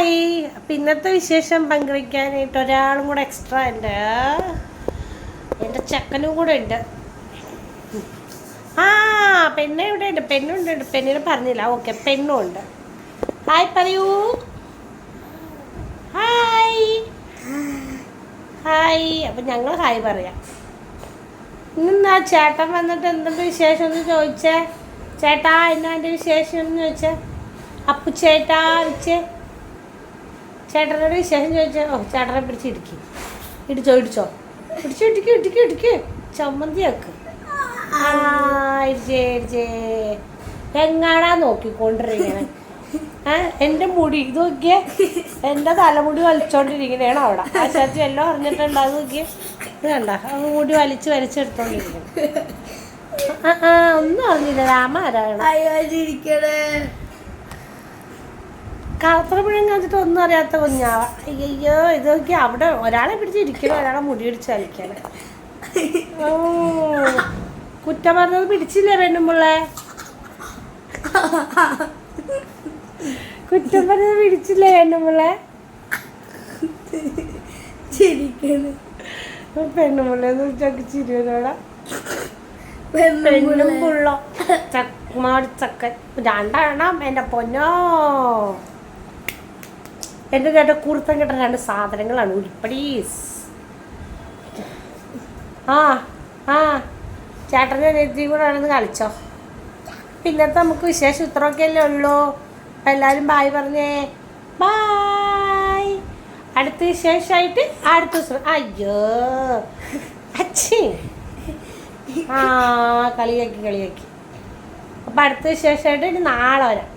Hi. അപ്പം ഇന്നത്തെ വിശേഷം പങ്കുവയ്ക്കാനായിട്ട് ഒരാളും കൂടെ എക്സ്ട്രാ ഉണ്ട്. എൻ്റെ ചെക്കനും കൂടെ ഉണ്ട്. ആ പെണ്ണ് ഇവിടെ ഉണ്ട്, പെണ്ണുണ്ട്. പെണ്ണിനെ പറഞ്ഞില്ല. ഓക്കെ, പെണ്ണും ഉണ്ട്. ഹായ് പറയൂ. Hi hi. അപ്പം ഞങ്ങൾ ഹായ് പറയാം. ഇന്നാ ചേട്ടൻ വന്നിട്ട് എന്തുണ്ട് വിശേഷം എന്ന് ചോദിച്ചേ. ചേട്ടാ എന്നാ എൻ്റെ വിശേഷം എന്ന് ചോദിച്ചേ. അപ്പു ചേട്ടാ വിളിച്ചേ. ചേട്ടനോട് വിശേഷം ചോദിച്ചോ. ഓ ചേട്ടനെ പിടിച്ചിടിക്കും. ഇടിച്ചോ ഇടിക്ക് ചമ്മന്തിയാക്ക്. ആ ഇടിച്ചേ എങ്ങാടാ നോക്കിക്കൊണ്ടിരിക്കണേ. എൻ്റെ മുടി ഇത് നോക്കിയേ. എൻ്റെ തലമുടി വലിച്ചോണ്ടിരിക്കണേണ് അവിടെ. ആ ചേച്ചി എല്ലാം അറിഞ്ഞിട്ടുണ്ട്. അത് നോക്കിയേ, ഇത് കണ്ട മുടി വലിച്ചെടുത്തോണ്ടിരിക്കണം. ഒന്നും അറിഞ്ഞില്ല. രാമാരായണം കളത്രപ്പഴം കാണിച്ചിട്ട് ഒന്നും അറിയാത്ത കുഞ്ഞാവ. അയ്യോ ഇത് നോക്കി അവിടെ ഒരാളെ പിടിച്ചിരിക്കണം, ഒരാളെ മുടി പിടിച്ച് കളിക്കണം. ഓ കുറ്റം പറഞ്ഞത് പിടിച്ചില്ലേ പെണ്ണുമ്പിള്ളേ? കുറ്റം പറഞ്ഞത് പിടിച്ചില്ലേ പെണ്ണുമ്പിള്ളേ? പെണ്ണുമ്പിള്ളേന്ന് വിളിച്ചൊക്കെ ചിരിയോടാ. പെണ്ണും പുള്ളോ ചക്കമാടി ചക്കൻ രണ്ടെണ്ണം. എൻ്റെ പൊന്നോ, എൻ്റെ ചേട്ടൻ കുർത്തം കിട്ടുന്ന രണ്ട് സാധനങ്ങളാണ്. ഉരുപ്പടീസ്. ആ ചേട്ടൻ്റെ നെറ്റി കൂടെ ആണെന്ന് കളിച്ചോ. പിന്നത്തെ നമുക്ക് വിശേഷം ഇത്രയൊക്കെ അല്ലേ ഉള്ളൂ. അപ്പം എല്ലാവരും ബായ് പറഞ്ഞേ. ബായ്. അടുത്ത വിശേഷമായിട്ട് അടുത്ത ദിവസം. അയ്യോ അച്ഛേ കളിയാക്കി. അപ്പം അടുത്ത വിശേഷമായിട്ട് ഇനി നാളെ വരാം.